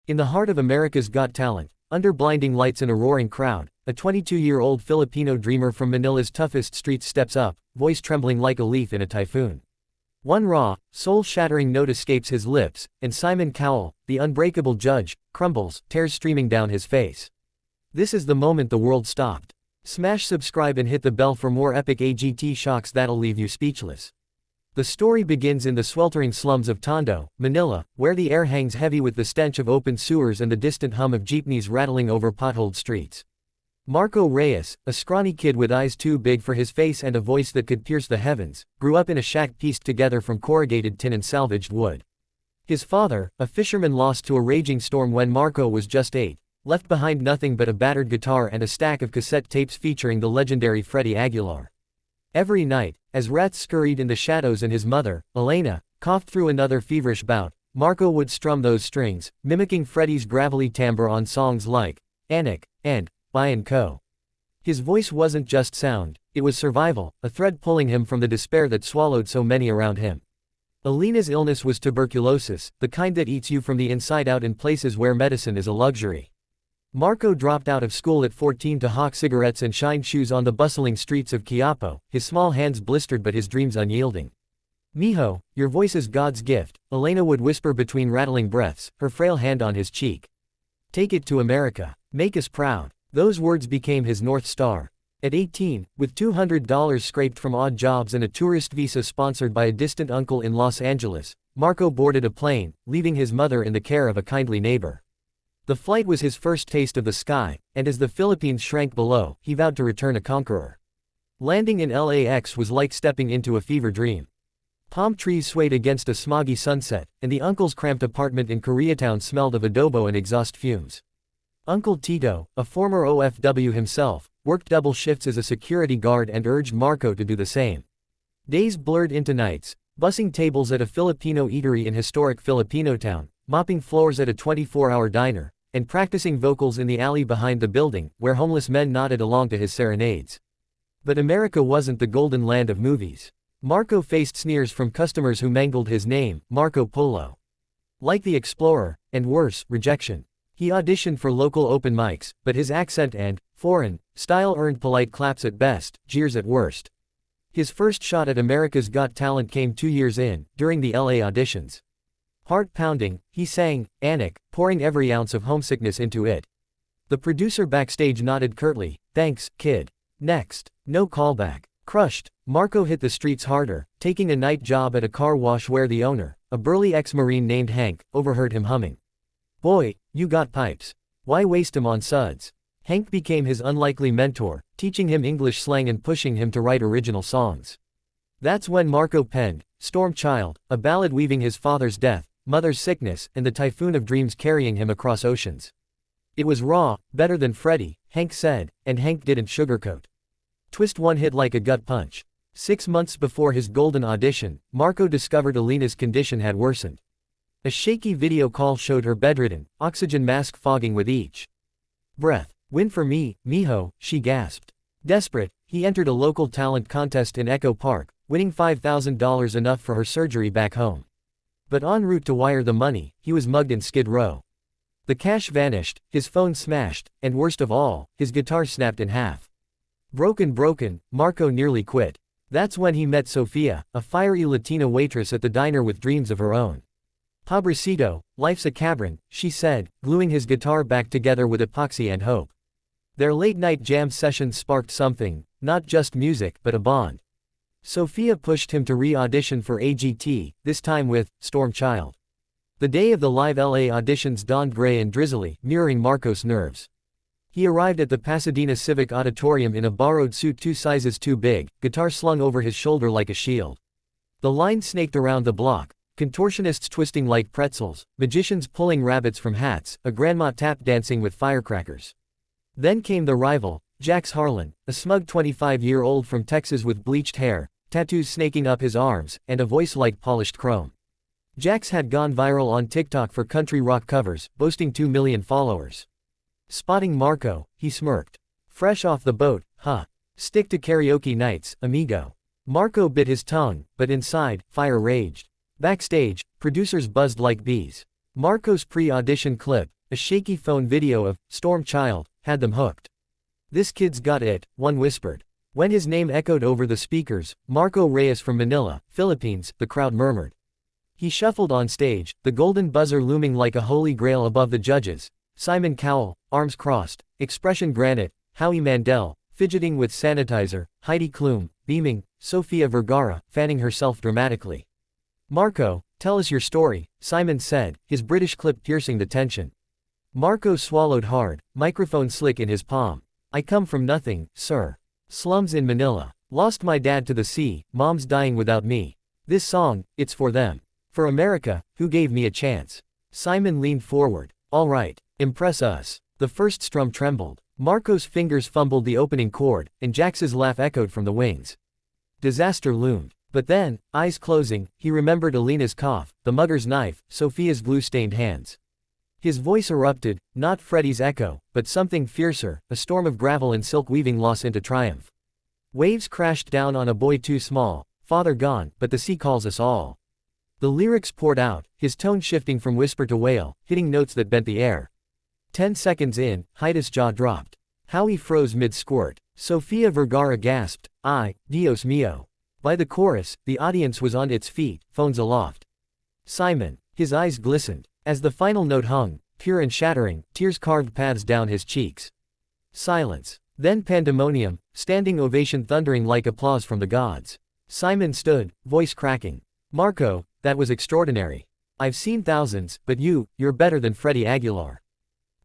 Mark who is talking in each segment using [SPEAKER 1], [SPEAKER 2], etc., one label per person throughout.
[SPEAKER 1] In the heart of America's Got Talent, under blinding lights and a roaring crowd, a 22-year-old Filipino dreamer from Manila's toughest streets steps up, voice trembling like a leaf in a typhoon. One raw, soul-shattering note escapes his lips, and Simon Cowell, the unbreakable judge, crumbles, tears streaming down his face. This is the moment the world stopped. Smash subscribe and hit the bell for more epic AGT shocks that'll leave you speechless. The story begins in the sweltering slums of Tondo, Manila, where the air hangs heavy with the stench of open sewers and the distant hum of jeepneys rattling over potholed streets. Marco Reyes, a scrawny kid with eyes too big for his face and a voice that could pierce the heavens, grew up in a shack pieced together from corrugated tin and salvaged wood. His father, a fisherman lost to a raging storm when Marco was just 8, left behind nothing but a battered guitar and a stack of cassette tapes featuring the legendary Freddie Aguilar. Every night, as rats scurried in the shadows and his mother, Elena, coughed through another feverish bout, Marco would strum those strings, mimicking Freddie's gravelly timbre on songs like Anik and By & Co. His voice wasn't just sound, it was survival, a thread pulling him from the despair that swallowed so many around him. Elena's illness was tuberculosis, the kind that eats you from the inside out in places where medicine is a luxury. Marco dropped out of school at 14 to hawk cigarettes and shine shoes on the bustling streets of Quiapo, his small hands blistered but his dreams unyielding. "Mijo, your voice is God's gift," Elena would whisper between rattling breaths, her frail hand on his cheek. "Take it to America. Make us proud." Those words became his North Star. At 18, with $200 scraped from odd jobs and a tourist visa sponsored by a distant uncle in Los Angeles, Marco boarded a plane, leaving his mother in the care of a kindly neighbor. The flight was his first taste of the sky, and as the Philippines shrank below, he vowed to return a conqueror. Landing in LAX was like stepping into a fever dream. Palm trees swayed against a smoggy sunset, and the uncle's cramped apartment in Koreatown smelled of adobo and exhaust fumes. Uncle Tito, a former OFW himself, worked double shifts as a security guard and urged Marco to do the same. Days blurred into nights, bussing tables at a Filipino eatery in historic Filipinotown, mopping floors at a 24-hour diner, and practicing vocals in the alley behind the building, where homeless men nodded along to his serenades. But America wasn't the golden land of movies. Marco faced sneers from customers who mangled his name, Marco Polo. Like the Explorer, and worse, rejection. He auditioned for local open mics, but his accent and foreign style earned polite claps at best, jeers at worst. His first shot at America's Got Talent came 2 years in, during the LA auditions. Heart pounding, he sang Anik, pouring every ounce of homesickness into it. The producer backstage nodded curtly, "Thanks, kid. Next." No callback. Crushed, Marco hit the streets harder, taking a night job at a car wash where the owner, a burly ex-Marine named Hank, overheard him humming. "Boy, you got pipes. Why waste 'em on suds?" Hank became his unlikely mentor, teaching him English slang and pushing him to write original songs. That's when Marco penned Storm Child, a ballad weaving his father's death, mother's sickness, and the typhoon of dreams carrying him across oceans. It was raw, better than Freddie, Hank said, and Hank didn't sugarcoat. Twist one hit like a gut punch. 6 months before his golden audition, Marco discovered Elena's condition had worsened. A shaky video call showed her bedridden, oxygen mask fogging with each breath. "Win for me, mijo," she gasped. Desperate, he entered a local talent contest in Echo Park, winning $5,000, enough for her surgery back home. But en route to wire the money, he was mugged in Skid Row. The cash vanished, his phone smashed, and worst of all, his guitar snapped in half. Broken, Marco nearly quit. That's when he met Sofia, a fiery Latina waitress at the diner with dreams of her own. "Pobrecito, life's a cabron," she said, gluing his guitar back together with epoxy and hope. Their late-night jam sessions sparked something, not just music but a bond. Sofia pushed him to re-audition for AGT, this time with Storm Child. The day of the live LA auditions dawned gray and drizzly, mirroring Marco's nerves. He arrived at the Pasadena Civic Auditorium in a borrowed suit 2 sizes too big, guitar slung over his shoulder like a shield. The line snaked around the block, contortionists twisting like pretzels, magicians pulling rabbits from hats, a grandma tap dancing with firecrackers. Then came the rival, Jax Harlan, a smug 25-year-old from Texas with bleached hair, tattoos snaking up his arms, and a voice like polished chrome. Jax had gone viral on TikTok for country rock covers, boasting 2 million followers. Spotting Marco, he smirked. "Fresh off the boat, huh? Stick to karaoke nights, amigo." Marco bit his tongue, but inside, fire raged. Backstage, producers buzzed like bees. Marco's pre-audition clip, a shaky phone video of Storm Child had them hooked. "This kid's got it," one whispered. When his name echoed over the speakers, Marco Reyes from Manila, Philippines, the crowd murmured. He shuffled on stage, the golden buzzer looming like a holy grail above the judges. Simon Cowell, arms crossed, expression granite, Howie Mandel, fidgeting with sanitizer, Heidi Klum, beaming, Sofia Vergara, fanning herself dramatically. "Marco, tell us your story," Simon said, his British clip piercing the tension. Marco swallowed hard, microphone slick in his palm. "I come from nothing, sir. Slums in Manila. Lost my dad to the sea, mom's dying without me. This song, it's for them. For America, who gave me a chance." Simon leaned forward. "All right, impress us." The first strum trembled. Marco's fingers fumbled the opening chord, and Jax's laugh echoed from the wings. Disaster loomed. But then, eyes closing, he remembered Alina's cough, the mugger's knife, Sophia's glue-stained hands. His voice erupted, not Freddie's echo, but something fiercer, a storm of gravel and silk weaving loss into triumph. Waves crashed down on a boy too small, father gone, but the sea calls us all. The lyrics poured out, his tone shifting from whisper to wail, hitting notes that bent the air. 10 seconds in, Heidi's jaw dropped. Howie froze mid-squirt. Sofia Vergara gasped, "Ay, Dios mío." By the chorus, the audience was on its feet, phones aloft. Simon, his eyes glistened. As the final note hung, pure and shattering, tears carved paths down his cheeks. Silence. Then pandemonium, standing ovation thundering like applause from the gods. Simon stood, voice cracking. "Marco, that was extraordinary. I've seen thousands, but you're better than Freddie Aguilar.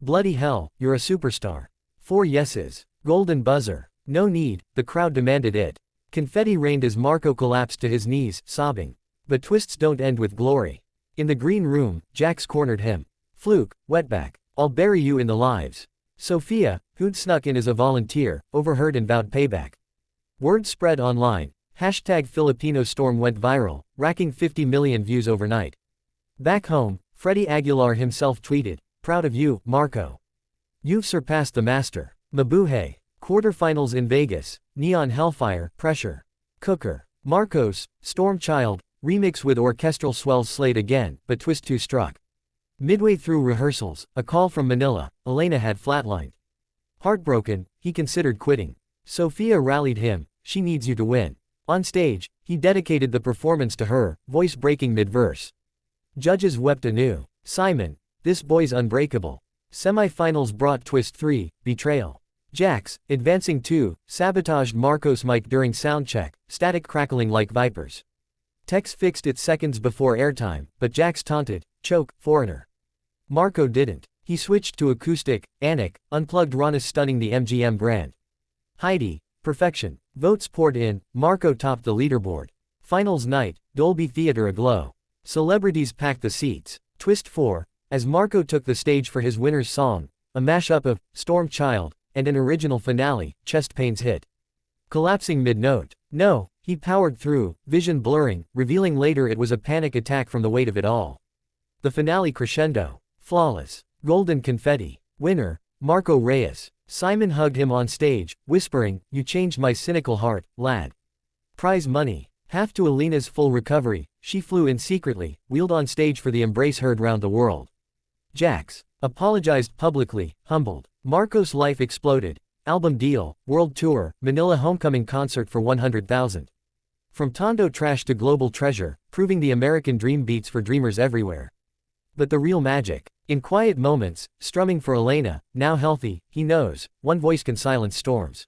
[SPEAKER 1] Bloody hell, you're a superstar." 4 yeses. Golden buzzer. No need, the crowd demanded it. Confetti rained as Marco collapsed to his knees, sobbing. But twists don't end with glory. In the green room, Jax cornered him. "Fluke, wetback. I'll bury you in the lives." Sophia, who'd snuck in as a volunteer, overheard and vowed payback. Word spread online. #Filipino storm went viral, racking 50 million views overnight. Back home, Freddie Aguilar himself tweeted, "Proud of you, Marco. You've surpassed the master. Mabuhay." Quarterfinals in Vegas, Neon Hellfire, Pressure. Cooker. Marcos, Storm Child, remix with orchestral swells slayed again, but Twist 2 struck. Midway through rehearsals, a call from Manila, Elena had flatlined. Heartbroken, he considered quitting. Sophia rallied him, "She needs you to win." On stage, he dedicated the performance to her, voice breaking mid-verse. Judges wept anew. Simon, "This boy's unbreakable." Semi-finals brought Twist 3, Betrayal. Jax, advancing 2, sabotaged Marco's mic during soundcheck, static crackling like vipers. Tex fixed it seconds before airtime, but Jax taunted, "Choke, foreigner." Marco didn't. He switched to acoustic, Anik, unplugged Ronis stunning the MGM brand. Heidi, perfection. Votes poured in, Marco topped the leaderboard. Finals night, Dolby Theater aglow. Celebrities packed the seats. Twist 4, as Marco took the stage for his winner's song, a mashup of Storm Child and an original finale, chest pains hit. Collapsing mid-note. No, he powered through, vision blurring, revealing later it was a panic attack from the weight of it all. The finale crescendo. Flawless. Golden confetti. Winner, Marco Reyes. Simon hugged him on stage, whispering, "You changed my cynical heart, lad." Prize money. Half to Alina's full recovery, she flew in secretly, wheeled on stage for the embrace heard round the world. Jax apologized publicly, humbled. Marco's life exploded. Album deal, world tour, Manila homecoming concert for 100,000. From Tondo trash to global treasure, proving the American dream beats for dreamers everywhere. But the real magic. In quiet moments, strumming for Elena, now healthy, he knows, one voice can silence storms.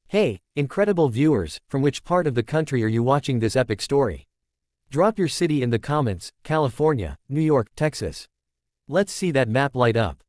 [SPEAKER 1] Hey, incredible viewers, from which part of the country are you watching this epic story? Drop your city in the comments, California, New York, Texas. Let's see that map light up.